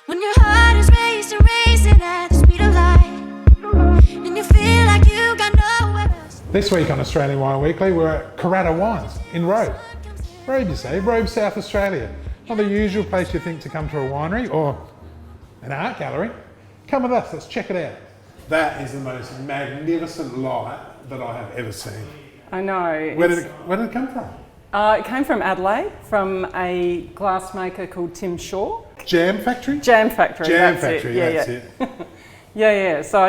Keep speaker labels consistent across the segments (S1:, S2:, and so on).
S1: When your heart is racing at the speed of light, and you feel like you got nowhere else.
S2: This week on Australian Wine Weekly, we're at Karatta Wines in Robe. Robe, you say? Robe, South Australia. Not the usual place you think to come to a winery or an art gallery. Come with us, let's check it out. That is the most magnificent light that I have ever seen.
S3: I know.
S2: Where did it come from?
S3: It came from Adelaide, from a glassmaker called Tim Shaw.
S2: Jam Factory?
S3: Jam Factory.
S2: Jam
S3: that's
S2: Factory,
S3: it.
S2: that's it.
S3: Yeah. So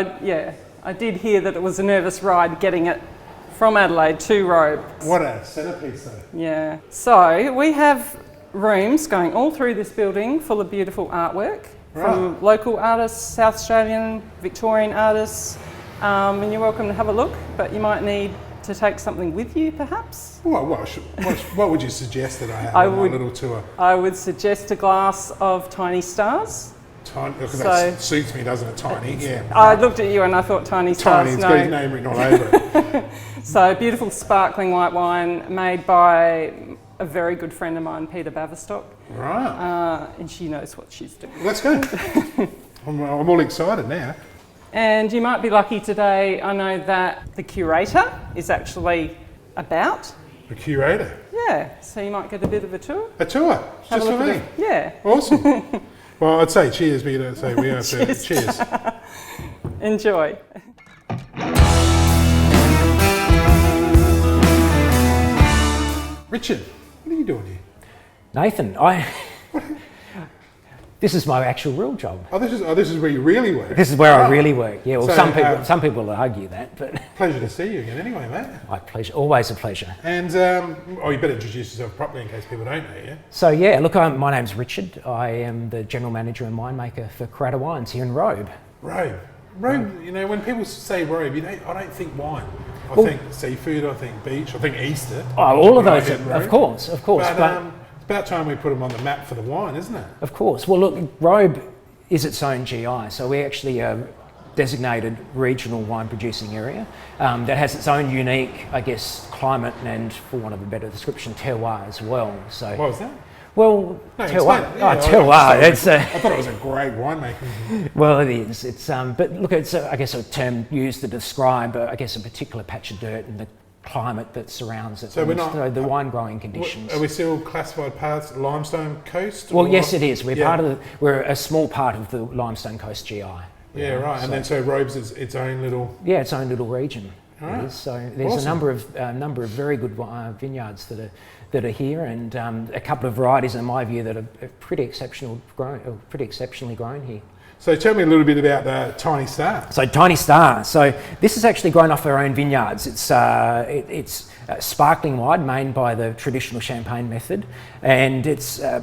S3: I did hear that it was a nervous ride getting it from Adelaide to Robe.
S2: What a centerpiece though.
S3: Yeah. So we have rooms going all through this building full of beautiful artwork from local artists, South Australian, Victorian artists, and you're welcome to have a look, but you might need to take something with you perhaps.
S2: What would you suggest that I have on my little tour?
S3: I would suggest a glass of Tiny Stars.
S2: Tiny, because that suits me, doesn't it? Tiny, yeah.
S3: I looked at you and I thought Tiny Stars.
S2: Tiny, it's got his name written all over it.
S3: So beautiful sparkling white wine made by a very good friend of mine, Ibrida Malbcab.
S2: Right.
S3: And she knows what she's doing.
S2: Let's go. I'm all excited now.
S3: And you might be lucky today, I know that the curator is actually about.
S2: The curator?
S3: Yeah, so you might get a bit of a tour.
S2: A tour? Just for me?
S3: Yeah.
S2: Awesome. Well, I'd say cheers, but you don't say we are. Cheers.
S3: Enjoy.
S2: Richard, what are you doing here?
S4: Nathan, this is my actual real job.
S2: Oh, this is where you really work.
S4: This is where I really work. Yeah. Well,
S2: So,
S4: some people will argue that, but
S2: Pleasure to see you again. Anyway, mate.
S4: always a pleasure.
S2: And you better introduce yourself properly in case people don't know you.
S4: So yeah, look, my name's Richard. I am the general manager and winemaker for Karatta Wines here in Robe.
S2: Robe. You know, when people say Robe, I don't think wine. I think seafood. I think beach. I think Easter.
S4: Oh, all of those,
S2: Robe.
S4: of course.
S2: But it's about time we put them on the map for the wine, isn't it?
S4: Of course. Well, look, Robe is its own GI, so we actually designated regional wine producing area that has its own unique, I guess, climate and, for want of a better description, terroir as well. So
S2: what was that?
S4: Well,
S2: no,
S4: terroir.
S2: Terroir.
S4: It's
S2: I thought it was a great winemaking.
S4: Well, it is. It's but look, it's I guess a term used to describe I guess a particular patch of dirt and the climate that surrounds it.
S2: So
S4: the wine growing conditions.
S2: Are we still classified parts limestone coast?
S4: Well, yes, it is. We're a small part of the limestone coast GI.
S2: Yeah, right. And then so Robe's is its own little.
S4: Yeah, its own little region.
S2: Right.
S4: It is. So there's
S2: Awesome.
S4: a number of very good vineyards that are here, and a couple of varieties, in my view, that are pretty exceptionally grown here.
S2: So tell me a little bit about the Tiny Star.
S4: So Tiny Star. So this is actually grown off our own vineyards. It's sparkling wine made by the traditional champagne method, and it's a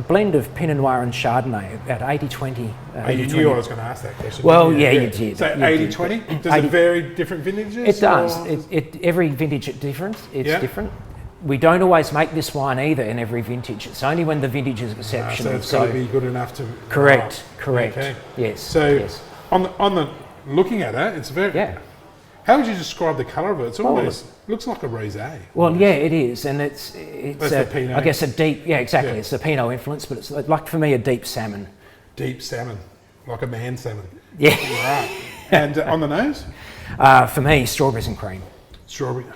S4: blend of Pinot Noir and Chardonnay at 80-20.
S2: You knew I was going to ask that question.
S4: Well, yeah, you did.
S2: So 80-20? Does it vary different vintages?
S4: It does. Every vintage is different. It's different. We don't always make this wine either in every vintage. It's only when the vintage is exceptional.
S2: So it's got to be good enough to.
S4: Correct.
S2: Okay.
S4: Yes.
S2: So
S4: yes.
S2: on the looking at it, it's very.
S4: Yeah.
S2: How would you describe the colour of it? It's almost looks like a rosé.
S4: Well, yeah, it is, and it's
S2: the Pinot.
S4: I guess a deep. Yeah, exactly.
S2: Yeah.
S4: It's the Pinot influence, but it's like for me a deep salmon.
S2: Deep salmon, like a man salmon.
S4: Yeah.
S2: Right. And on the nose?
S4: For me, strawberries and cream.
S2: Strawberry.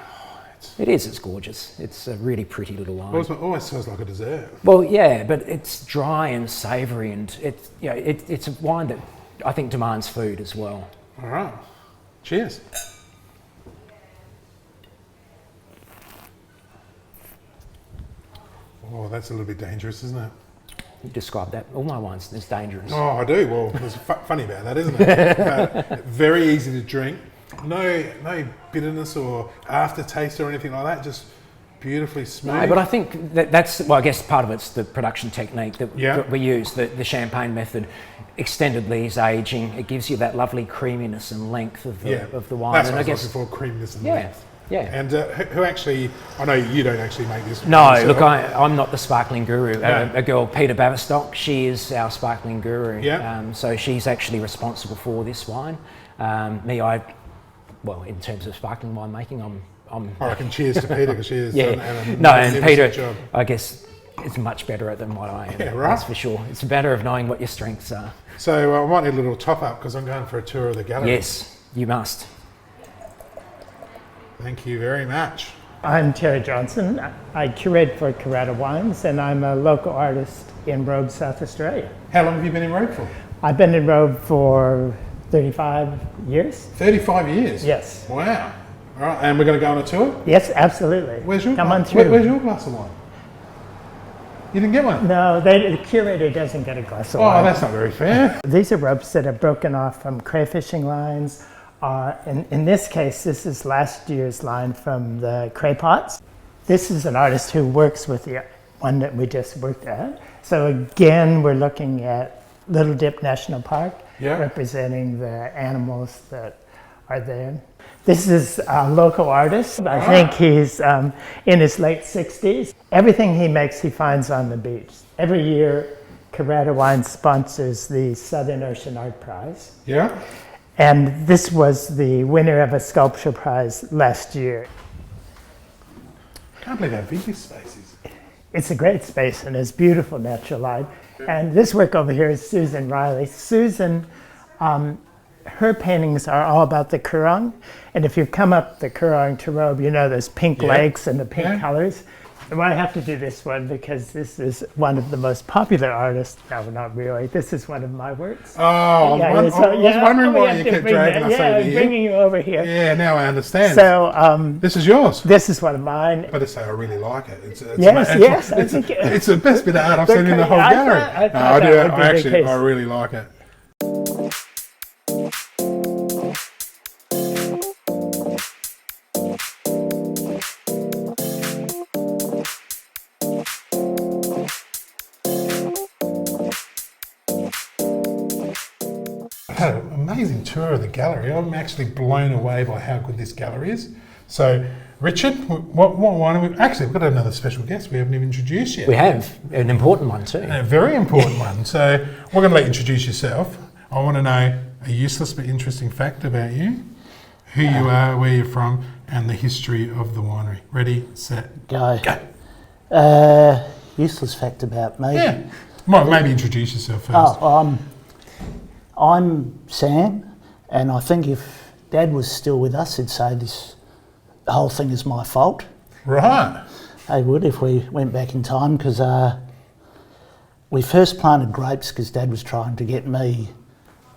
S4: It is. It's gorgeous. It's a really pretty little wine.
S2: It always smells like a dessert.
S4: Well, yeah, but it's dry and savoury, and it's a wine that I think demands food as well.
S2: All right. Cheers. Oh, that's a little bit dangerous, isn't it?
S4: You describe that. All my wines is dangerous.
S2: Oh, I do. Well, there's funny about that, isn't it? Very easy to drink. No bitterness or aftertaste or anything like that. Just beautifully smooth.
S4: No, but I think that's I guess part of it's the production technique that we use. The champagne method extended lees aging. It gives you that lovely creaminess and length of the wine.
S2: That's
S4: and
S2: what
S4: I guess
S2: looking for, creaminess and length.
S4: Yeah.
S2: And who actually? I know you don't actually make this.
S4: No, look, I'm not the sparkling guru. A girl, Ibrida Malbcab, she is our sparkling guru.
S2: Yeah.
S4: So she's actually responsible for this wine. Well, in terms of sparkling wine making, I reckon
S2: cheers to Peter because she is
S4: and Peter,
S2: job.
S4: I guess is much better at than what I am.
S2: Yeah, right.
S4: That's for sure. It's a matter of knowing what your strengths are.
S2: So I might need a little top up because I'm going for a tour of the gallery.
S4: Yes, you must.
S2: Thank you very much.
S5: I'm Terry Johnson. I curate for Karatta Wines, and I'm a local artist in Robe, South Australia.
S2: How long have you been in Robe for?
S5: I've been in Robe for 35 years.
S2: 35 years?
S5: Yes.
S2: Wow. All right, and we're going to go on a tour?
S5: Yes, absolutely.
S2: Where's your
S5: Come on through.
S2: Where's your glass of wine? You didn't get one?
S5: No, the curator doesn't get a glass of wine.
S2: Oh, that's not very fair.
S5: These are ropes that are broken off from crayfishing lines. In this case, this is last year's line from the cray pots. This is an artist who works with the one that we just worked at. So again, we're looking at Little Dip National Park, representing the animals that are there. This is a local artist. I think he's in his late 60s. Everything he makes, he finds on the beach. Every year, Karatta Wines sponsors the Southern Ocean Art Prize.
S2: Yeah?
S5: And this was the winner of a sculpture prize last year.
S2: I can't believe how big this space is.
S5: It's a great space and it's beautiful natural light. And this work over here is Susan Riley. Susan, her paintings are all about the Coorong. And if you come up the Coorong to Robe, you know there's pink lakes and the pink colors. And I have to do this one because this is one of the most popular artists. No, not really. This is one of my works.
S2: Oh, I was wondering why you kept dragging us over here.
S5: Bringing you over here.
S2: Yeah, now I understand.
S5: So
S2: this is yours.
S5: This is one of mine.
S2: I just say I really like it. It's the best bit of art I've seen in the whole gallery. I really like it. Had an amazing tour of the gallery. I'm actually blown away by how good this gallery is. So, Richard, what wine we've got another special guest we haven't even introduced yet.
S4: We have an important one too.
S2: A very important one. So, we're going to let you introduce yourself. I want to know a useless but interesting fact about you, who you are, where you're from, and the history of the winery. Ready, set,
S6: go. Useless fact about me.
S2: Yeah. Maybe introduce yourself first.
S6: I'm Sam, and I think if Dad was still with us, he'd say the whole thing is my fault.
S2: Right.
S6: He would if we went back in time, because we first planted grapes because Dad was trying to get me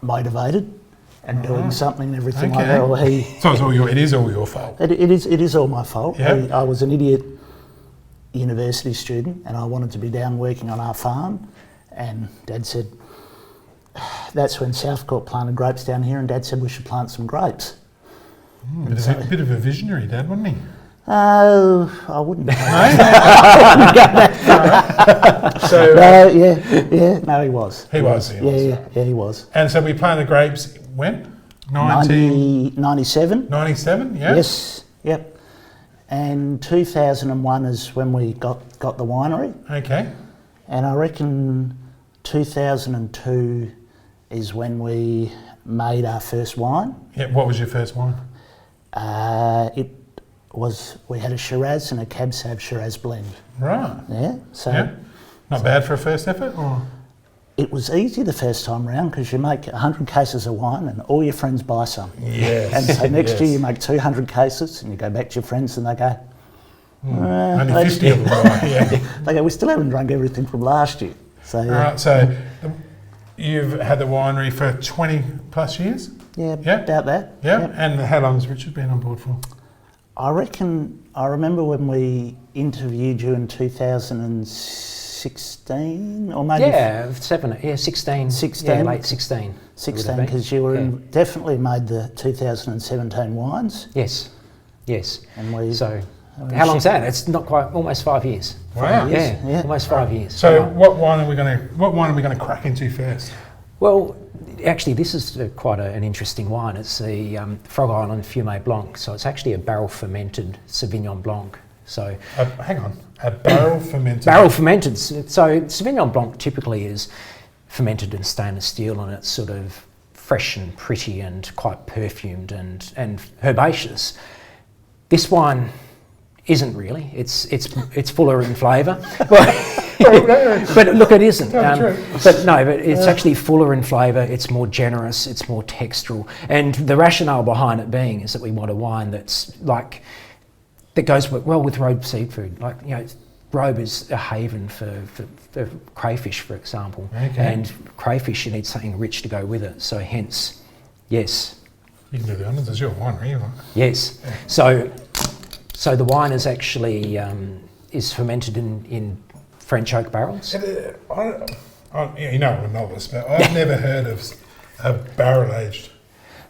S6: motivated and doing something and everything like that. Or
S2: so it is all your fault.
S6: It is all my fault.
S2: Yep.
S6: I was an idiot university student, and I wanted to be down working on our farm, and Dad said, that's when Southcourt planted grapes down here, and Dad said we should plant some grapes.
S2: A bit of a visionary, Dad, wasn't he?
S6: I wouldn't. No, he was. He was. He was.
S2: And so we planted grapes when?
S6: 97.
S2: 97, yeah.
S6: Yes, yep. And 2001 is when we got the winery.
S2: Okay.
S6: And I reckon 2002 is when we made our first wine.
S2: Yeah, what was your first wine?
S6: We had a Shiraz and a Cab Sav Shiraz blend.
S2: Right.
S6: Yeah. So
S2: not bad for a first effort, or?
S6: It was easy the first time round because you make 100 cases of wine and all your friends buy some.
S2: Yes.
S6: And so next year you make 200 cases and you go back to your friends and they go,
S2: only 50 of them. Yeah.
S6: They go, we still haven't drunk everything from last year. So,
S2: Right, so you've had the winery for 20 plus years?
S6: Yeah, about that.
S2: Yeah,
S6: Yep.
S2: and how long has Richard been on board for?
S6: I remember when we interviewed you in 2016, or maybe...
S4: 16.
S6: 16.
S4: Yeah, late 16.
S6: 16, because you were definitely made the 2017 wines.
S4: Yes.
S6: And we...
S4: So, how long's that? It's not quite, almost 5 years.
S2: Wow.
S4: Yeah, almost 5 years.
S2: So what wine are we going to crack into first?
S4: Well, actually, this is quite an interesting wine. It's the Frog Island Fume Blanc. So it's actually a barrel fermented Sauvignon Blanc. So
S2: hang on, a barrel fermented.
S4: Barrel fermented. So Sauvignon Blanc typically is fermented in stainless steel, and it's sort of fresh and pretty and quite perfumed and herbaceous. This wine isn't really. It's fuller in flavour. But look, it isn't.
S2: True.
S4: But it's actually fuller in flavour. It's more generous. It's more textural. And the rationale behind it being is that we want a wine that goes well with Robe seafood. Like, you know, Robe is a haven for crayfish, for example.
S2: Okay.
S4: And crayfish, you need something rich to go with it. So hence, yes.
S2: You can do the honours. It's your winery, right?
S4: Yes. So the wine is actually is fermented in French oak barrels.
S2: You know, I'm a novice, but I've never heard of a barrel-aged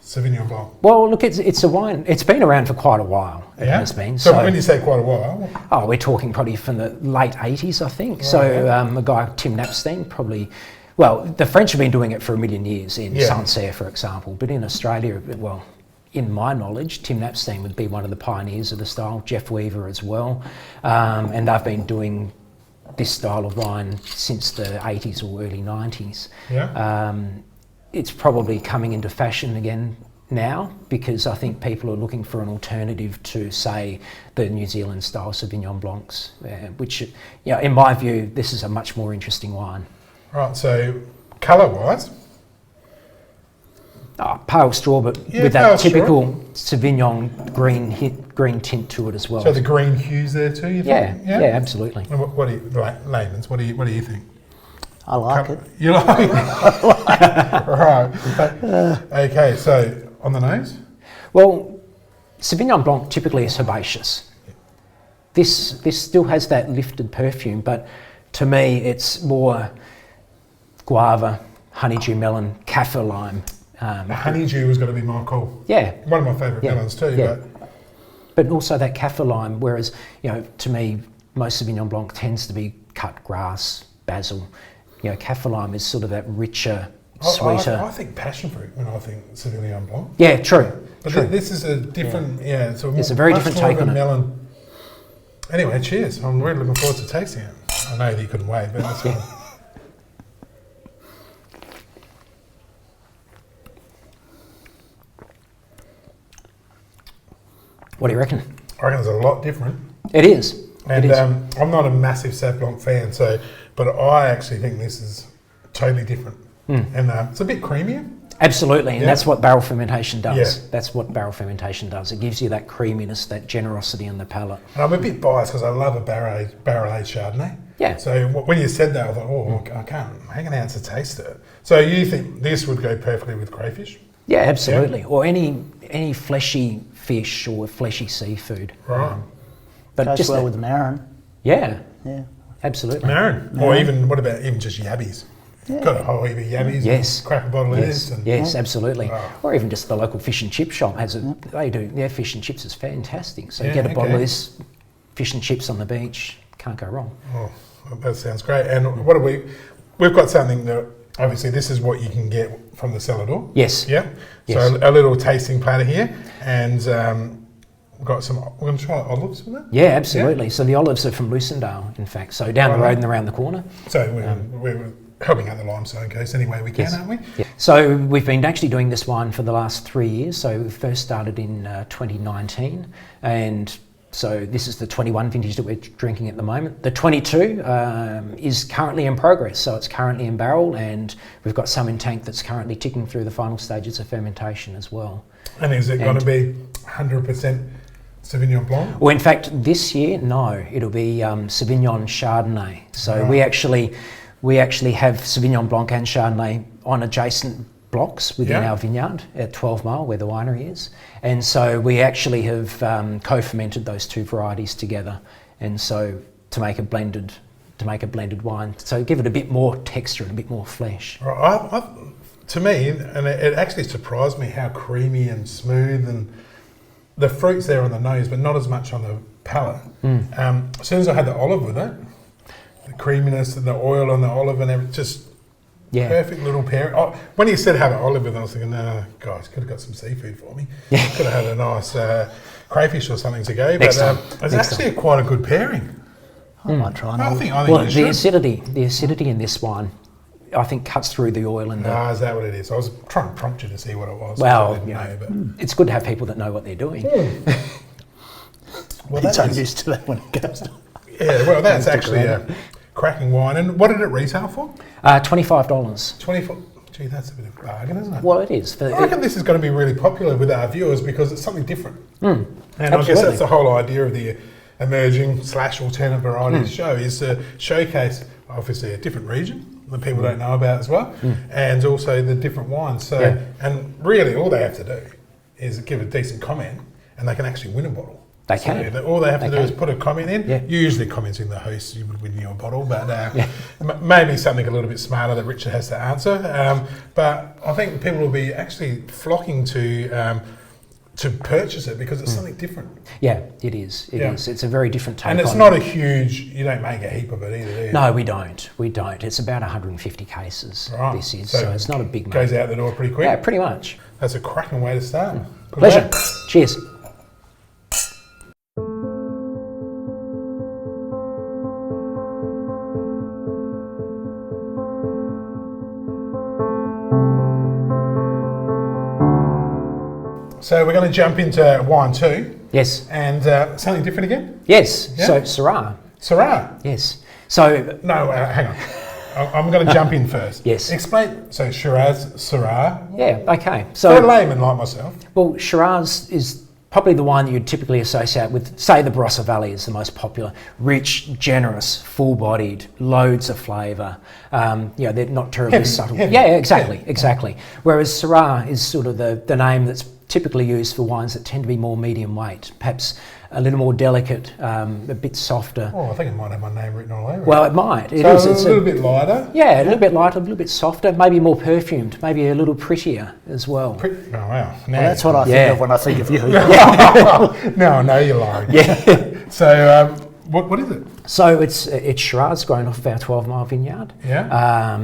S2: Sauvignon Blanc.
S4: Well, look, it's a wine. It's been around for quite a while. It has been.
S2: So when you say quite a while,
S4: oh, we're talking probably from the late 80s, I think.
S2: Right.
S4: So a guy, Tim Knapstein, probably. Well, the French have been doing it for a million years in Sancerre, for example. But in Australia, well, in my knowledge, Tim Knapstein would be one of the pioneers of the style. Jeff Weaver as well, and they've been doing this style of wine since the 80s or early 90s.
S2: Yeah.
S4: It's probably coming into fashion again now because I think people are looking for an alternative to, say, the New Zealand style Sauvignon Blancs, which, you know, in my view, this is a much more interesting wine.
S2: Right, so colour-wise?
S4: Pale straw, but with that typical Sauvignon green tint to it as well.
S2: So the green hues there too, you think?
S4: Yeah, absolutely.
S2: And what do you, like layman's, what do you think?
S6: I like it.
S2: You like it? Right. Okay, so on the nose?
S4: Well, Sauvignon Blanc typically is herbaceous. This still has that lifted perfume, but to me it's more guava, honeydew melon, kaffir lime.
S2: Honeydew was going to be my call.
S4: Yeah.
S2: One of my favourite melons too.
S4: Yeah. But also that kaffir lime, whereas, you know, to me, most Sauvignon Blanc tends to be cut grass, basil. You know, kaffir lime is sort of that richer, sweeter.
S2: I think passion fruit when I think Sauvignon Blanc.
S4: Yeah, true.
S2: But
S4: true.
S2: This is a different, it's
S4: a very different take on it.
S2: Melon. Anyway, cheers. I'm really looking forward to tasting it. I know that you couldn't wait, but that's fine.
S4: What do you reckon?
S2: I reckon it's a lot different.
S4: It is.
S2: And I'm not a massive Sauv Blanc fan, but I actually think this is totally different. And it's a bit creamier.
S4: Absolutely, and that's what barrel fermentation does.
S2: Yeah.
S4: That's what barrel fermentation does. It gives you that creaminess, that generosity in the palate.
S2: And I'm a bit biased because I love a barrel-aged Chardonnay.
S4: Yeah.
S2: So when you said that, I thought, I can't hang out to taste it. So you think this would go perfectly with crayfish?
S4: Yeah, absolutely. Yeah. Or any fleshy fish or fleshy seafood.
S2: Right.
S6: But goes just well with marron.
S4: Yeah.
S6: Yeah.
S4: Absolutely.
S2: Marron. Or even, what about even just yabbies?
S6: Yeah.
S2: Got a whole heap of yabbies.
S4: Yes.
S2: Crack a bottle of this. And
S4: yes, absolutely. Or even just the local fish and chip shop has it. They do their fish and chips is fantastic. So get a bottle of this, fish and chips on the beach. Can't go wrong.
S2: Oh, that sounds great. And what we've got something that obviously this is what you can get from the Cellar Door.
S4: Yes.
S2: Yeah.
S4: Yes.
S2: So a little tasting platter here, and we've got some. We're going to try olives with that.
S4: Yeah, absolutely. Yeah. So the olives are from Lucendale, in fact. So down the road and around the corner.
S2: So we're helping out the limestone coast any way we can, aren't we?
S4: Yeah. So we've been actually doing this wine for the last 3 years. So we first started in 2019, and so this is the 21 vintage that we're drinking at the moment. The 22 is currently in progress, so it's currently in barrel, and we've got some in tank that's currently ticking through the final stages of fermentation as well.
S2: And is it going to be 100% Sauvignon Blanc?
S4: Well, in fact, this year, no, it'll be Sauvignon Chardonnay. So we actually have Sauvignon Blanc and Chardonnay on adjacent blocks within our vineyard at 12 Mile, where the winery is. And so we actually have co-fermented those two varieties together, and so to make a blended wine. So give it a bit more texture and a bit more flesh.
S2: To me, and it actually surprised me how creamy and smooth, and the fruit's there on the nose, but not as much on the palate. As soon as I had the olive with it, the creaminess and the oil on the olive and everything, just perfect little pairing. Oh, when you said have an olive with it, I was thinking, no, guys, could have got some seafood for me. Could have had a nice crayfish or something to go. But it's actually quite a good pairing.
S6: I might try
S2: I think
S4: the acidity in this wine, I think, cuts through the oil and the...
S2: is that what it is? I was trying to prompt you to see what it was.
S4: Well, but it's good to have people that know what they're doing.
S6: Well, he's so used to that when it goes to...
S2: Yeah, well, that's actually cracking wine. And what did it retail for?
S4: $25.
S2: 24. Gee, that's a bit of a bargain, isn't it?
S4: Well, it is.
S2: I reckon this is going to be really popular with our viewers because it's something different. And I guess
S4: absolutely.
S2: that's the whole idea of the emerging / alternate varieties show, is to showcase obviously a different region that people don't know about as well, and also the different wines. So, and really all they have to do is give a decent comment and they can actually win a bottle.
S4: They can.
S2: So all they have to do is put a comment in. Usually comments in the host, you would win your bottle, but maybe something a little bit smarter that Richard has to answer. But I think people will be actually flocking to purchase it because it's something different.
S4: Yeah, it is. It is. It's a very different take.
S2: And it's not a huge, you don't make a heap of it either, do you?
S4: No, we don't. We don't. It's about 150 cases, this is. So it's not a big
S2: Goes
S4: amount.
S2: out the door pretty quick.
S4: Yeah, pretty much.
S2: That's a cracking way to start. Good
S4: Pleasure.
S2: luck.
S4: Cheers.
S2: So we're going to jump into wine 2.
S4: Yes.
S2: And something different again?
S4: Yes.
S2: Yeah.
S4: So Syrah.
S2: Syrah.
S4: Yes. So
S2: No, hang on. I'm going to jump in first.
S4: Yes.
S2: Explain. So Shiraz, Syrah.
S4: yeah, okay.
S2: For a
S4: So
S2: layman like myself.
S4: well, Shiraz is probably the one you'd typically associate with, say, the Barossa Valley is the most popular. Rich, generous, full-bodied, loads of flavour. They're not terribly
S2: Heavy,
S4: subtle.
S2: heavy.
S4: Yeah, exactly. Whereas Syrah is sort of the name that's typically used for wines that tend to be more medium weight, perhaps a little more delicate, a bit softer.
S2: Oh, I think it might have my name written all over it.
S4: Well, it might. It
S2: So
S4: is.
S2: a
S4: It's
S2: little bit lighter.
S4: Yeah, a little bit lighter, a little bit softer, maybe more perfumed, maybe a little prettier as well.
S2: Oh, wow.
S6: Well, that's what I think
S4: Yeah.
S6: of when I think of you.
S2: No, I know you're lying.
S4: Yeah.
S2: So what is it?
S4: So it's Shiraz grown off of our 12 Mile vineyard.
S2: Yeah.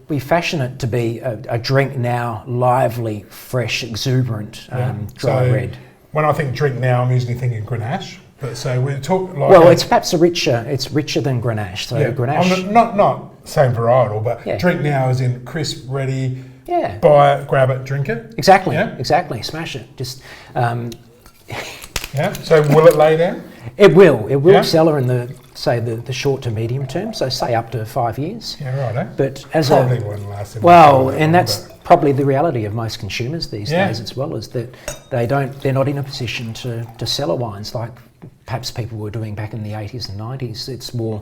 S4: We fashion it to be a drink now, lively, fresh, exuberant, dry
S2: So
S4: red.
S2: When I think drink now, I'm usually thinking Grenache. But so we talk like
S4: Well, it's perhaps it's richer than Grenache. So Grenache.
S2: I'm not same varietal, but
S4: Yeah.
S2: drink now is in crisp, ready.
S4: Yeah.
S2: Buy it, grab it, drink it.
S4: Exactly.
S2: Yeah.
S4: Exactly. Smash it. Just.
S2: Yeah. So will it lay down?
S4: It will. It will
S2: Yeah.
S4: cellar in the short to medium term. So say up to 5 years.
S2: Yeah, right.
S4: But as
S2: Probably
S4: a
S2: wouldn't last.
S4: well, and that's probably the reality of most consumers these
S2: Yeah.
S4: days as well, is that they're not in a position to cellar wines like perhaps people were doing back in the 80s and 90s. It's more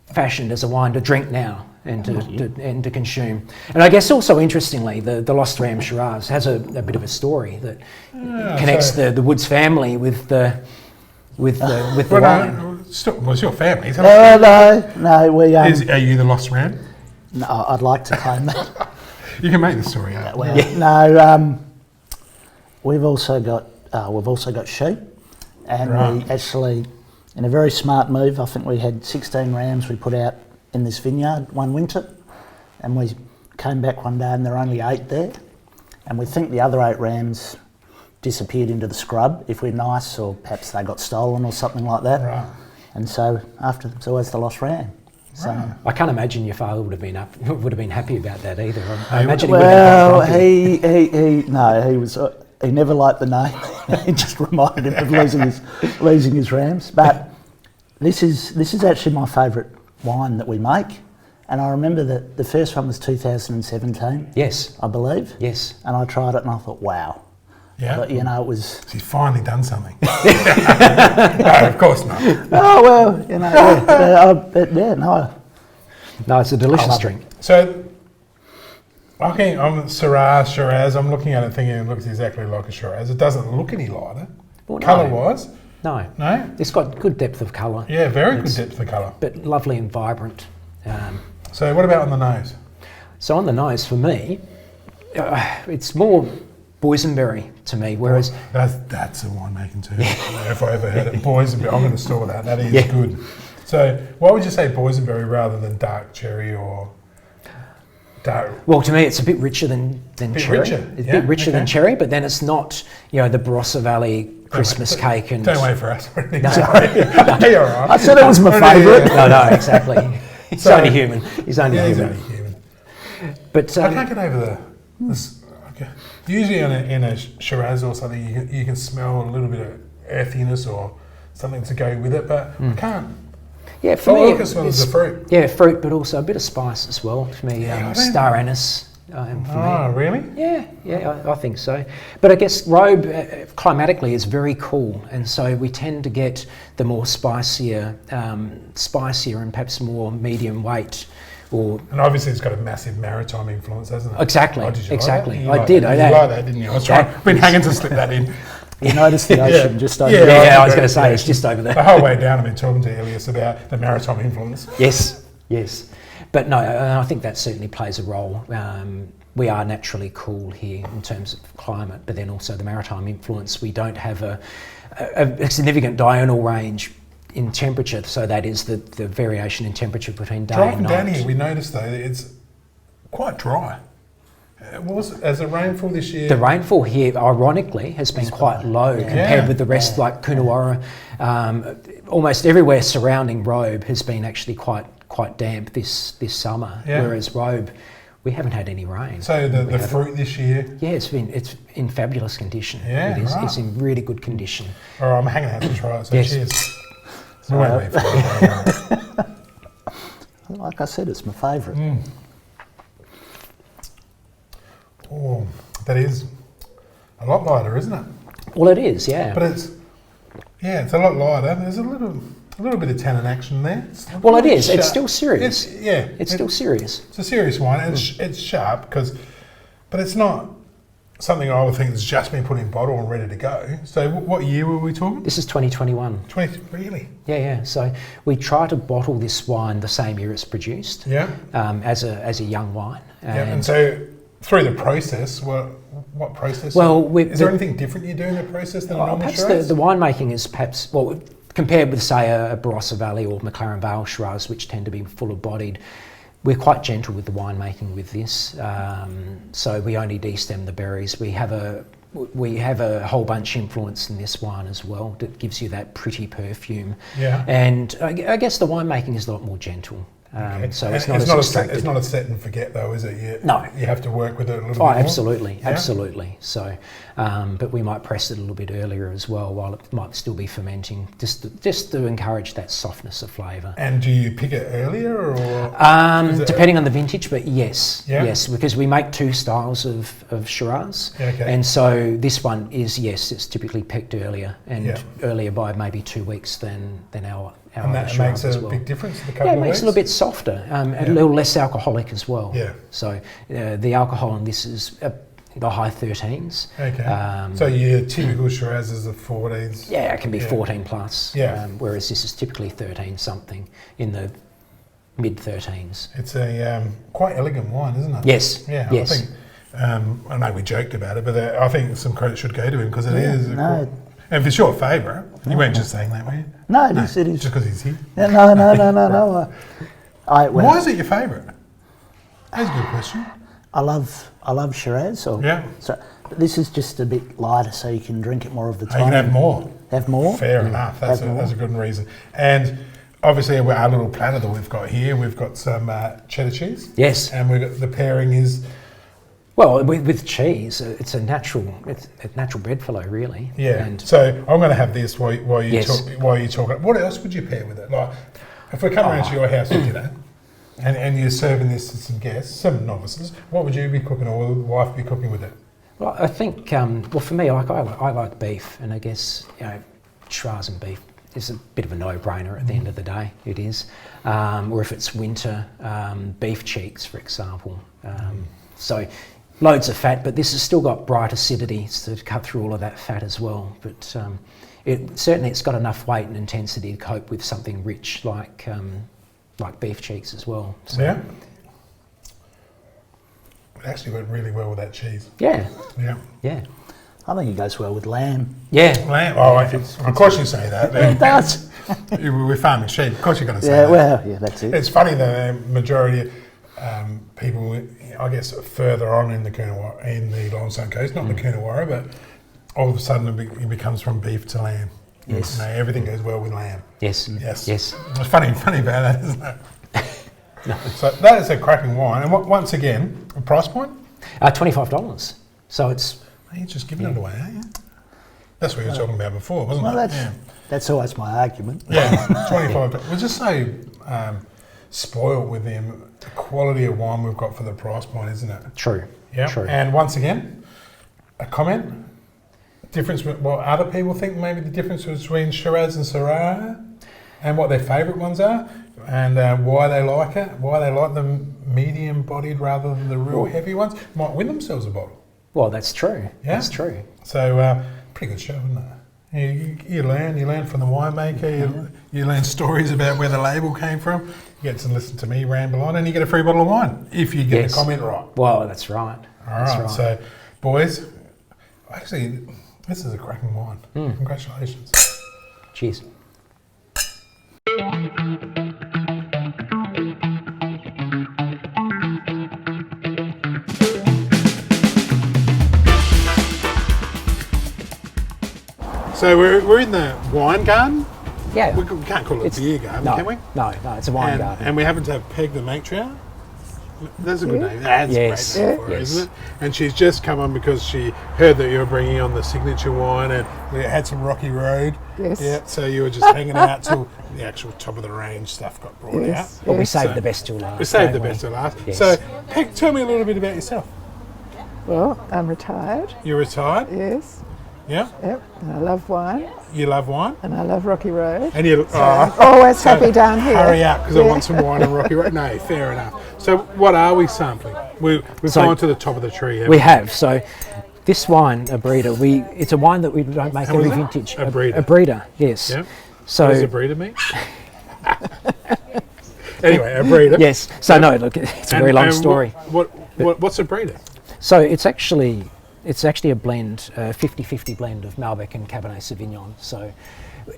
S4: fashioned as a wine to drink now and to consume. And I guess also interestingly, the Lost Ram Syrah has a bit of a story that connects
S2: so-
S4: the Woods family with the wine.
S2: Was your family?
S6: No, we.
S2: Are you the Lost Ram?
S6: No, I'd like to claim that.
S2: You can make the story up.
S6: Well, no, we've also got sheep, and
S2: Right.
S6: we actually, in a very smart move, I think we had 16 rams we put out in this vineyard one winter, and we came back one day and there were only 8 there, and we think the other 8 rams disappeared into the scrub if we're nice, or perhaps they got stolen or something like that.
S2: Right.
S6: And so after it's always the lost ram. So.
S4: I can't imagine your father would have been happy about that either. I imagine
S6: Well,
S4: he would have
S6: he never liked the name. It just reminded him of losing his rams. But this is actually my favourite wine that we make. And I remember that the first one was 2017.
S4: Yes.
S6: I believe.
S4: Yes.
S6: And I tried it and I thought, wow.
S2: Yeah.
S6: But it was.
S2: He's finally done something. No, of course not.
S6: Oh well, no.
S4: No, it's a delicious
S6: love
S4: drink.
S2: So, okay, I'm Shiraz. I'm looking at it thinking it looks exactly like a Shiraz. It doesn't look any lighter,
S4: Well, no.
S2: colour-wise.
S4: No.
S2: No.
S4: It's got good depth of colour.
S2: Yeah, very good
S4: It's-
S2: depth of colour.
S4: But lovely and vibrant.
S2: So, what about on the nose?
S4: So on the nose, for me, it's more boysenberry to me, whereas
S2: That's a winemaking term. If I ever heard it, boysenberry. I'm going to store that. That is
S4: Yeah.
S2: good. So, why would you say boysenberry rather than dark cherry or dark?
S4: well, to me, it's a bit richer than
S2: Bit
S4: cherry.
S2: richer,
S4: It's
S2: yeah,
S4: a bit richer than
S2: okay.
S4: cherry, but then it's not, the Barossa Valley Christmas cake and.
S2: Don't wait for us.
S4: No.
S2: Sorry. You're all right.
S6: I said it was my
S2: Yeah,
S6: favourite.
S4: No, exactly. He's
S2: So-
S4: only human. He's only
S2: Yeah, he's
S4: human.
S2: only human.
S4: But
S2: I can't get over this. Okay. Usually in a Shiraz or something, you can smell a little bit of earthiness or something to go with it, but I can't
S4: Yeah, for me,
S2: as well as the fruit.
S4: Yeah, fruit, but also a bit of spice as well. For me, star anise. For me.
S2: Really?
S4: Yeah, I think so. But I guess Robe, climatically, is very cool, and so we tend to get the more spicier and perhaps more medium weight.
S2: And obviously it's got a massive maritime influence, hasn't it?
S4: Exactly,
S2: Oh, did you
S4: exactly.
S2: Like
S4: I did.
S2: You like that, didn't you? I was been hanging to slip that in.
S6: You noticed the ocean just over
S4: Yeah,
S6: there.
S4: I was going to say, it's just over there.
S2: The whole way down I've been talking to Elias about the maritime influence.
S4: Yes. But no, I think that certainly plays a role. We are naturally cool here in terms of climate, but then also the maritime influence. We don't have a significant diurnal range in temperature, so that is the variation in temperature between day and night.
S2: Driving down here, we noticed though that it's quite dry. As the rainfall this year?
S4: The rainfall here, ironically, has been quite low compared with the rest, like Coonawarra. Almost everywhere surrounding Robe has been actually quite damp this summer, whereas Robe, we haven't had any rain.
S2: So the fruit this year?
S4: Yeah, it's in fabulous condition.
S2: Yeah,
S4: it is.
S2: right.
S4: It's in really good condition.
S2: All right, I'm hanging out to try it. So
S4: Yes.
S2: cheers.
S6: Like I said, it's my favourite.
S2: Oh, that is a lot lighter, isn't it?
S4: Well, it is, yeah.
S2: But it's a lot lighter. There's a little bit of tannin action there.
S4: Well, it is. It's still serious.
S2: It's
S4: still serious.
S2: It's a serious wine. It's sharp but it's not something I would think has just been put in bottle and ready to go. So what year were we talking?
S4: This is 2021.
S2: Really?
S4: Yeah. So we try to bottle this wine the same year it's produced.
S2: Yeah.
S4: As a young wine.
S2: And so through the process, what process?
S4: Well,
S2: is there anything different you do in the process than a normal
S4: perhaps
S2: Shiraz?
S4: the winemaking is perhaps, well, compared with, say, a Barossa Valley or McLaren Vale Shiraz, which tend to be fuller bodied, we're quite gentle with the winemaking with this. So we only destem the berries. We have a whole bunch influence in this wine as well that gives you that pretty perfume.
S2: Yeah.
S4: And I guess the winemaking is a lot more gentle. So it's not as extracted.
S2: It's not a set and forget though, is it?
S4: No.
S2: You have to work with it a little bit
S4: Oh,
S2: more.
S4: absolutely. So, but we might press it a little bit earlier as well, while it might still be fermenting, just to encourage that softness of flavour.
S2: And do you pick it earlier, or
S4: depending on the vintage? But yes,
S2: Yeah.
S4: because we make two styles of Shiraz,
S2: Okay.
S4: and so this one is it's typically picked earlier, and earlier by maybe 2 weeks than our
S2: and that
S4: Shiraz
S2: makes
S4: as
S2: a
S4: well.
S2: big difference. The couple
S4: Yeah, it
S2: of
S4: makes
S2: weeks?
S4: it a little bit softer, a little less alcoholic as well.
S2: Yeah.
S4: So the alcohol in this is the high 13s.
S2: Okay. So your typical Shiraz is the 14s.
S4: Yeah, it can be 14 plus.
S2: Yeah.
S4: Whereas this is typically 13 something in the mid 13s.
S2: It's a quite elegant wine, isn't it?
S4: Yes.
S2: Yeah.
S4: Yes.
S2: I think. I know we joked about it, but I think some credit should go to him because it is. And if it's your favourite, you weren't just saying that, were you?
S6: No, it is.
S2: Just because he's here.
S6: No.
S2: Why is it your favourite? That's a good question.
S6: I love Shiraz.
S2: Yeah.
S6: So but this is just a bit lighter, so you can drink it more of the
S2: You
S6: time.
S2: can have more.
S6: Have more.
S2: Fair enough. That's a good reason. And obviously, our little platter that we've got here, we've got some cheddar cheese.
S4: Yes.
S2: And we've got the pairing is.
S4: Well, with cheese, it's a natural bedfellow, really.
S2: Yeah.
S4: And
S2: So I'm going to have this while you
S4: Yes.
S2: talk. What else would you pair with it? Like, if we come around to your house for dinner, and you're serving this to some guests, some novices, what would you be cooking, or would the wife be cooking with it?
S4: Well, I think, for me, I like beef, and I guess Shiraz and beef is a bit of a no-brainer at the end of the day. It is, or if it's winter, beef cheeks, for example. So. Loads of fat, but this has still got bright acidity to cut through all of that fat as well. But it's got enough weight and intensity to cope with something rich like beef cheeks as well. So,
S2: Yeah. It actually went really well with that cheese.
S4: Yeah.
S2: Yeah.
S6: I think it goes well with lamb.
S4: Yeah.
S2: Lamb. Oh, of course you say that.
S6: It does.
S2: We're farming sheep. Of course you're going to say
S6: Yeah,
S2: that.
S6: well, yeah, that's it.
S2: It's funny the majority of people, I guess, further on in the Limestone Coast, not the Coonawarra, but all of a sudden it becomes from beef to lamb.
S6: Yes.
S2: Everything goes well with lamb.
S4: Yes.
S2: Yes.
S4: Yes.
S2: It's funny about that, isn't it? No. So that is a cracking wine. And once again, a price point?
S4: $25. So it's.
S2: You're just giving it away, aren't you? That's what you were talking about before, wasn't
S6: Well,
S2: it?
S6: that's always my argument.
S2: Yeah, 25. But we're just so spoiled with the quality of wine we've got for the price point, isn't it?
S4: True.
S2: Yeah.
S4: True.
S2: And once again, a comment. Difference with what other people think maybe the difference between Shiraz and Syrah, and what their favourite ones are, and why they like it, why they like the medium-bodied rather than the real heavy ones. Might win themselves a bottle.
S4: Well, that's true.
S2: Yeah?
S4: That's true.
S2: So pretty good show, isn't it? You learn from the winemaker. You learn stories about where the label came from. You get to listen to me ramble on, and you get a free bottle of wine if you get the comment right.
S4: Well, that's right.
S2: All right. So, boys, actually, this is a cracking wine. Congratulations.
S4: Cheers.
S2: So we're in the wine garden.
S4: Yeah.
S2: We can't call it a beer garden,
S4: no,
S2: can we?
S4: No, it's a wine
S2: And,
S4: garden.
S2: and we happen to have Peg the matriarch. That's a good name. That's
S4: Yes.
S2: a great name for her,
S4: Yes.
S2: isn't it? And she's just come on because she heard that you were bringing on the signature wine, and we had some rocky road.
S7: Yes.
S2: Yeah. So you were just hanging out till the actual top of the range stuff got brought out.
S4: But we
S7: Yes.
S4: saved
S2: So-
S4: the best till last.
S2: We saved the
S4: don't we?
S2: best till last.
S4: Yes.
S2: So, Peg, tell me a little bit about yourself.
S7: Well, I'm retired.
S2: You're retired.
S7: Yes.
S2: Yeah.
S7: Yep. And I love wine
S2: You love wine.
S7: and I love Rocky Road.
S2: And you
S7: Always happy down here.
S2: Hurry up, because I
S7: Yeah.
S2: want some wine and Rocky Road. No, fair enough. So what are we sampling? We've
S4: So-
S2: gone to the top of the tree.
S4: We have. So this wine, Ibrida, it's a wine that we don't make
S2: How
S4: every
S2: is it?
S4: vintage.
S2: Ibrida.
S4: Ibrida, yes.
S2: Yeah.
S4: So
S2: What does a breeder mean? Anyway, a breeder.
S4: yes. So no, look, it's a very long story.
S2: What's a breeder?
S4: So it's actually a blend, 50-50 blend of Malbec and Cabernet Sauvignon. So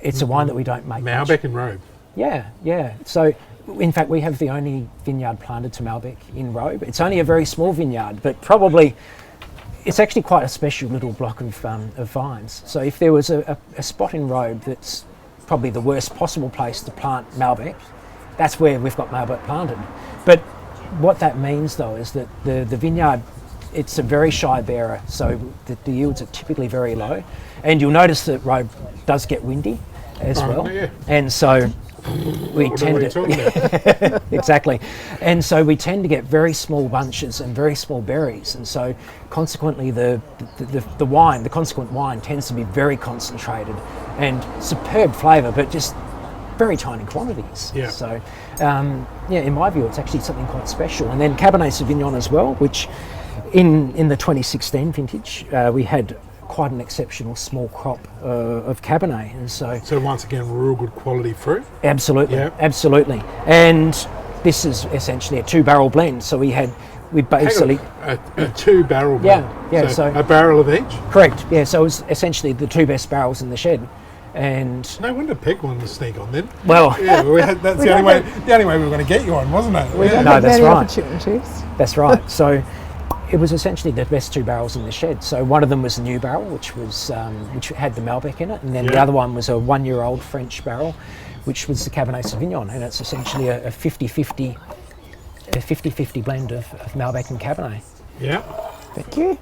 S4: it's a wine that we don't make much.
S2: Malbec and Robe.
S4: Yeah, yeah. So in fact, we have the only vineyard planted to Malbec in Robe. It's only a very small vineyard, but probably it's actually quite a special little block of vines. So if there was a spot in Robe that's probably the worst possible place to plant Malbec, that's where we've got Malbec planted. But what that means though is that the vineyard, it's a very shy bearer, so the yields are typically very low. And you'll notice that Robe does get windy as well.
S2: Yeah.
S4: And so we
S2: What are
S4: tend
S2: you
S4: to
S2: talking about?
S4: exactly, and so we tend to get very small bunches and very small berries, and so consequently the wine, the consequent wine, tends to be very concentrated and superb flavour, but just very tiny quantities.
S2: Yeah.
S4: So in my view, it's actually something quite special. And then Cabernet Sauvignon as well, which in the 2016 vintage we had quite an exceptional small crop of Cabernet, and so
S2: once again, real good quality fruit.
S4: absolutely,
S2: Yeah.
S4: absolutely. And this is essentially a 2-barrel blend. So we basically
S2: a 2-barrel blend.
S4: yeah, so-
S2: a barrel of each.
S4: correct, yeah. So it was essentially the 2 best barrels in the shed, and
S2: No wonder Peg wanted to sneak on then.
S4: well,
S2: Yeah, that's the only way. The only way we were going to get you on, wasn't it?
S7: We don't
S4: No,
S7: have
S4: that's
S7: many
S4: right.
S7: opportunities.
S4: that's right. So it was essentially the best 2 barrels in the shed. So one of them was a new barrel, which had the Malbec in it, and then the
S2: Yeah.
S4: other one was a 1-year-old French barrel, which was the Cabernet Sauvignon, and it's essentially a 50-50 blend of Malbec and Cabernet.
S2: Yeah.
S7: Thank you.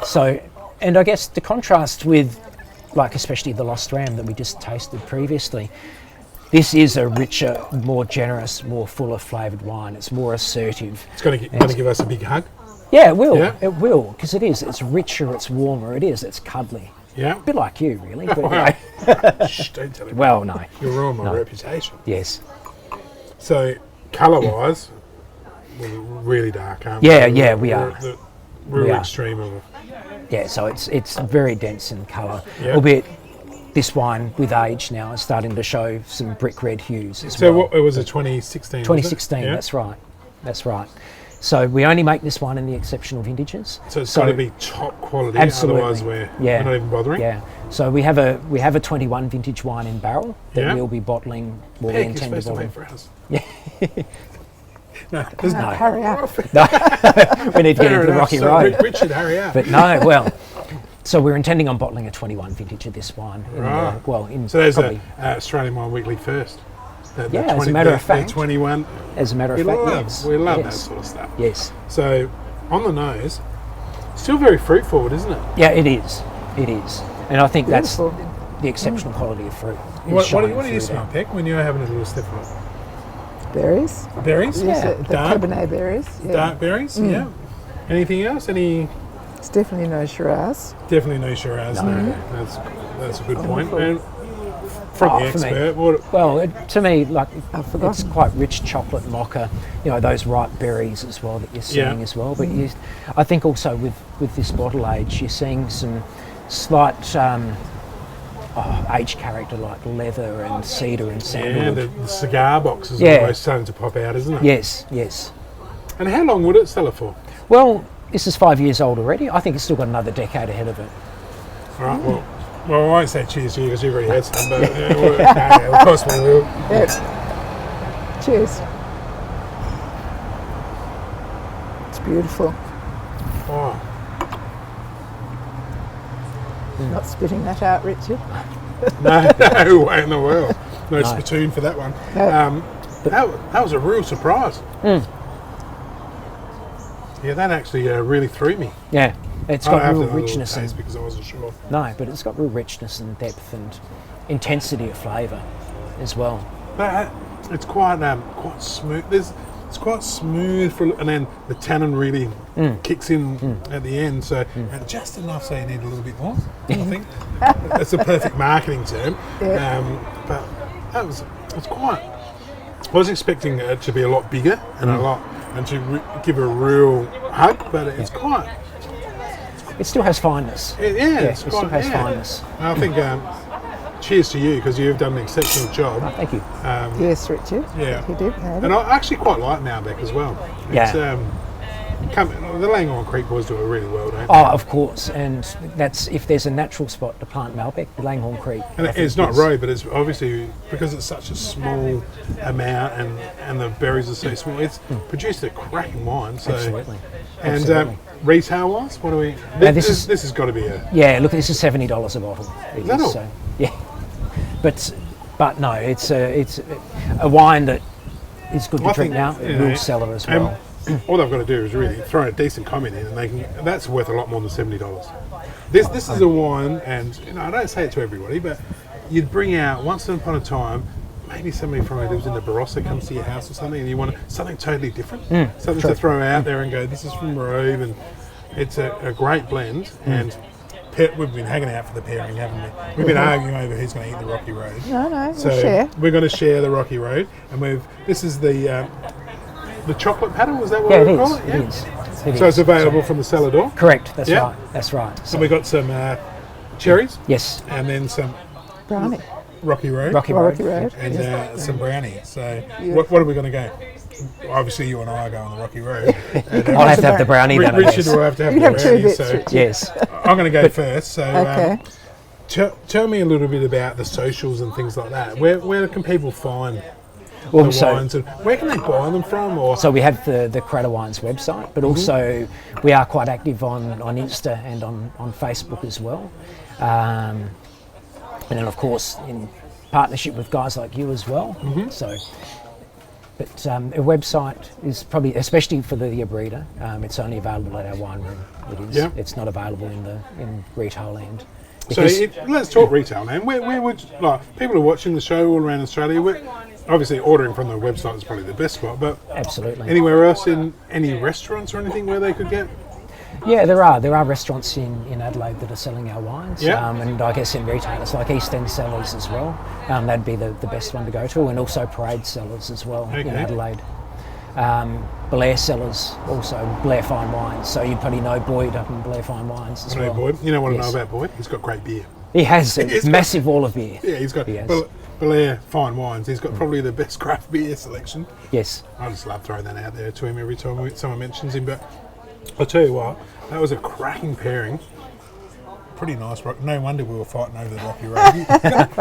S4: So, and I guess the contrast with, like especially the Lost Ram that we just tasted previously, this is a richer, more generous, more fuller flavoured wine. It's more assertive.
S2: It's going to give us a big hug.
S4: Yeah, it will.
S2: Yeah.
S4: It will, because it is. It's richer, it's warmer, it's cuddly.
S2: Yeah.
S4: A bit like you, really. But,
S2: Wow.
S4: no.
S2: Shh, don't tell him.
S4: Well, no.
S2: You're ruining my reputation.
S4: Yes.
S2: So, colour-wise, we're really dark, aren't we?
S4: Yeah, yeah, we
S2: We're
S4: are.
S2: at the real
S4: We are.
S2: extreme of it.
S4: Yeah, so it's very dense in colour,
S2: Yeah.
S4: albeit this wine with age now is starting to show some brick red hues as
S2: So,
S4: well.
S2: what, it was a 2016, was it?
S4: 2016,
S2: Yeah.
S4: that's right. That's right. So we only make this wine in the exceptional vintages.
S2: So, it's got to be top quality,
S4: Absolutely.
S2: otherwise we're not even bothering.
S4: Yeah. So we have a 21 vintage wine in barrel that
S2: Yeah.
S4: we'll be bottling. Well, we
S2: Peg, you're
S4: intend to
S2: supposed to
S4: bottle.
S2: wait for us. Yeah. No, there's no.
S7: Hurry up.
S4: We need to get
S2: Fair
S4: into the
S2: enough.
S4: rocky
S2: So,
S4: road.
S2: Richard, hurry up.
S4: But no, well. So we're intending on bottling a 21 vintage of this wine.
S2: Right.
S4: In
S2: So there's
S4: probably,
S2: a Australian Wine Weekly first.
S4: Yeah, as a matter of fact.
S2: The 21.
S4: as a matter of
S2: We
S4: fact,
S2: love,
S4: yes.
S2: we love that
S4: yes.
S2: sort of stuff.
S4: Yes.
S2: So, on the nose, still very fruit forward, isn't it?
S4: Yeah, it is. It is. And I think
S7: Beautiful.
S4: that's the exceptional quality of fruit. is
S2: What
S4: shining
S2: do you
S4: through
S2: smell,
S4: there.
S2: Peck, when you're having a little sniff of it?
S7: Berries.
S2: Berries?
S7: Yes, the
S2: Dark,
S7: Cabernet berries. Yeah.
S2: dark berries? Yeah. Anything else?
S7: It's definitely no Shiraz.
S2: Definitely no Shiraz. No. That's a good point.
S7: Wonderful.
S2: And from the
S4: For me.
S2: expert, what,
S4: Well, to me, like
S7: I've forgotten.
S4: it's quite rich chocolate mocha. You know, those ripe berries as well that you're seeing
S2: Yeah.
S4: as well. But I think also with this bottle age, you're seeing some slight age character like leather and cedar and
S2: yeah,
S4: sandalwood.
S2: the cigar box is
S4: Yeah.
S2: almost starting to pop out, isn't it?
S4: Yes, yes.
S2: And how long would it sell it for?
S4: Well, this is 5 years old already. I think it's still got another decade ahead of it.
S2: All right, well, I won't say cheers to you because you've already had some, but no, of course we will.
S7: Yeah. Cheers. It's beautiful.
S2: Oh,
S7: Not spitting that out, Richard.
S2: no way in the world. No spittoon for that one.
S7: No.
S2: That was a real surprise. Yeah, that actually really threw me.
S4: Yeah, it's
S2: I
S4: got
S2: have
S4: real
S2: to have a little
S4: richness
S2: taste
S4: and
S2: because I wasn't sure.
S4: no, but it's got real richness and depth and intensity of flavour as well.
S2: But it's quite smooth. It's quite smooth, and then the tannin really kicks in at the end. So and just enough so you need a little bit more. I think that's a perfect marketing term.
S7: Yeah.
S2: But it's quite. I was expecting it to be a lot bigger and to give a real hug, but it's quite.
S4: It still has fineness.
S2: It
S4: It still has fineness.
S2: I think. Cheers to you because you've done an exceptional job.
S4: Oh, thank you.
S7: Yes, Richard.
S2: Yeah.
S7: He did. Had
S2: And
S7: it.
S2: I actually quite like Malbec as well. It's,
S4: Yeah.
S2: the Langhorne Creek boys do it really well, don't they?
S4: Oh, of course, and that's if there's a natural spot to plant Malbec, the Langhorne Creek.
S2: And
S4: I
S2: it's
S4: think
S2: not
S4: is-
S2: Robe, but it's obviously because it's such a small amount and the berries are so small. It's produced a cracking wine. So,
S4: Absolutely.
S2: And
S4: Absolutely.
S2: retail wise, what do we?
S4: this
S2: This
S4: is-
S2: has got to be a.
S4: Yeah, look, this is $70 a bottle. It
S2: that
S4: is,
S2: all?
S4: so, yeah, but no, it's a wine that is good to
S2: I
S4: drink
S2: think,
S4: now.
S2: you
S4: It
S2: know,
S4: will sell it as
S2: and
S4: well.
S2: all they've got to do is really throw a decent comment in, and that's worth a lot more than $70. This is a wine, and I don't say it to everybody, but you'd bring out once upon a time. Maybe somebody from who lives in the Barossa comes to your house or something, and you want something totally different, something to throw out there and go, "This is from Robe," and it's a great blend. And we've been hanging out for the pairing, haven't we? We've been arguing over who's going to eat the Rocky Road.
S7: No,
S2: So
S7: we'll share.
S2: we're going to share the Rocky Road, and this is the chocolate paddle. Was that what
S4: Yeah,
S2: we
S4: it
S2: call
S4: is.
S2: it?
S4: It is. It
S2: So
S4: is.
S2: it's available from the Cellar Door.
S4: Correct. That's
S2: Yeah.
S4: right. That's right.
S2: So we got some cherries,
S4: Yes,
S2: and then some
S7: Brownie.
S2: Rocky Road,
S4: Rocky Road.
S7: Rocky Road.
S2: and some brownie. So what are we going to go? Obviously, you and I are going the Rocky Road.
S4: I'll have to have the brownie then. I
S2: Richard
S4: guess.
S2: will have to have
S7: You
S2: the
S7: have two
S2: brownie.
S7: bits,
S2: So
S7: Richard.
S4: Yes.
S2: I'm going to go first. So
S7: Okay.
S2: tell me a little bit about the socials and things like that. Where can people find
S4: Well,
S2: the
S4: so
S2: wines, and where can they buy them from? Or
S4: So we have the Karatta Wines website, but also we are quite active on Insta and on Facebook as well. And then of course in partnership with guys like you as well. So, but a website is probably, especially for the Ibrida, it's only available at our wine room. It is.
S2: Yeah.
S4: It's not available in retail land.
S2: So let's talk retail, man. Where would people are watching the show all around Australia? Obviously, ordering from the website is probably the best spot, but
S4: Absolutely.
S2: anywhere else in any restaurants or anything where they could get?
S4: Yeah, there are restaurants in Adelaide that are selling our wines,
S2: Yeah.
S4: and I guess in retailers like East End Cellars as well. That'd be the best one to go to, and also Parade Cellars as well in
S2: Okay.
S4: Adelaide. Blair Cellars, also Blair Fine Wines. So you probably know Boyd up in Blair Fine Wines as
S2: I know
S4: well.
S2: Boyd. You know what I
S4: Yes.
S2: know about Boyd? He's got great beer.
S4: He has a
S2: He's got-
S4: massive wall of beer.
S2: Yeah, he's got
S4: He has.
S2: Belair Fine Wines. He's got probably the best craft beer selection.
S4: Yes.
S2: I just love throwing that out there to him every time someone mentions him. But I'll tell you what, that was a cracking pairing. Pretty nice. No wonder we were fighting over the Rocky Road.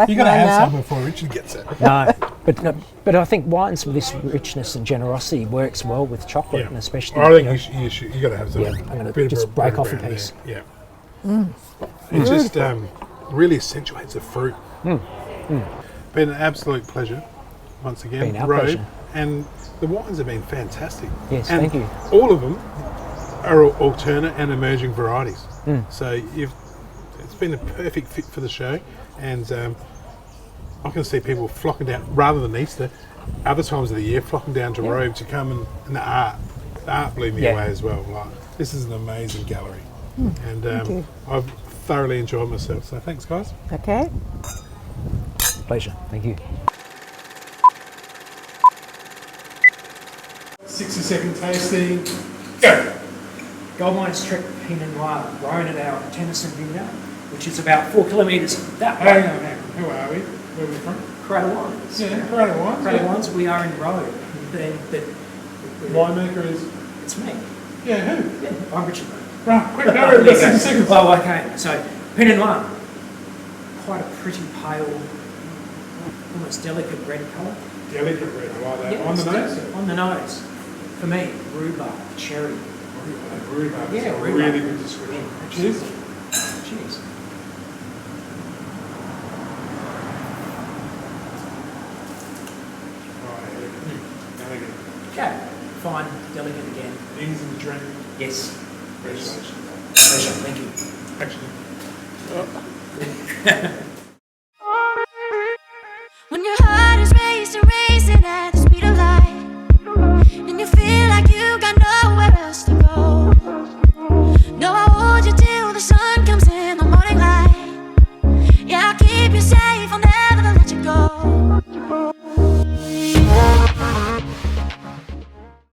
S2: You're going to have some before Richard gets it.
S4: No, but I think wines with this richness and generosity works well with chocolate,
S2: Yeah.
S4: and especially.
S2: I think
S4: you know,
S2: you got to have some.
S4: Yeah, I'm gonna
S2: bit of
S4: just break off a
S2: brown
S4: piece.
S2: there. Yeah. It just really accentuates the fruit. Been an absolute pleasure once again.
S4: Been our
S2: Robe,
S4: pleasure.
S2: and the wines have been fantastic.
S4: Yes,
S2: and
S4: thank you.
S2: All of them are alternate and emerging varieties. So It's been a perfect fit for the show, and I can see people flocking down, rather than Easter, other times of the year, flocking down to Robe to come and the art blew me away as well. Like, this is an amazing gallery, and I've thoroughly enjoyed myself. So thanks, guys.
S7: Okay.
S4: Pleasure. Thank you.
S2: 60-second tasting. Go.
S4: Gold Mines Trek Pinot Noir, grown at our Tennyson vineyard, which is about 4 kilometres that way.
S2: Hang on. Who are we? Where are we from?
S4: Karatta Wines.
S2: Yeah, Karatta Wines.
S4: Karatta Wines, we are in Robe. But
S2: Winemaker is.
S4: it's me.
S2: Yeah, who?
S4: Yeah, I'm Richard.
S2: Right, quick, go. 60 seconds.
S4: Oh, okay. So, Pinot Noir, quite a pretty pale, almost delicate red colour.
S2: Delicate red, I like that.
S4: Yeah,
S2: On the
S4: it's
S2: nose?
S4: delicate. On the nose. For me, rhubarb, cherry.
S2: Rhubarb.
S4: Yeah,
S2: That's a
S4: rhubarb.
S2: really good description. Cheers.
S4: Cheers.
S2: Delicate.
S4: Okay. Fine, delicate again.
S2: Easy to drink.
S4: Yes.
S2: Congratulations.
S4: Pleasure. Thank you.
S2: Actually.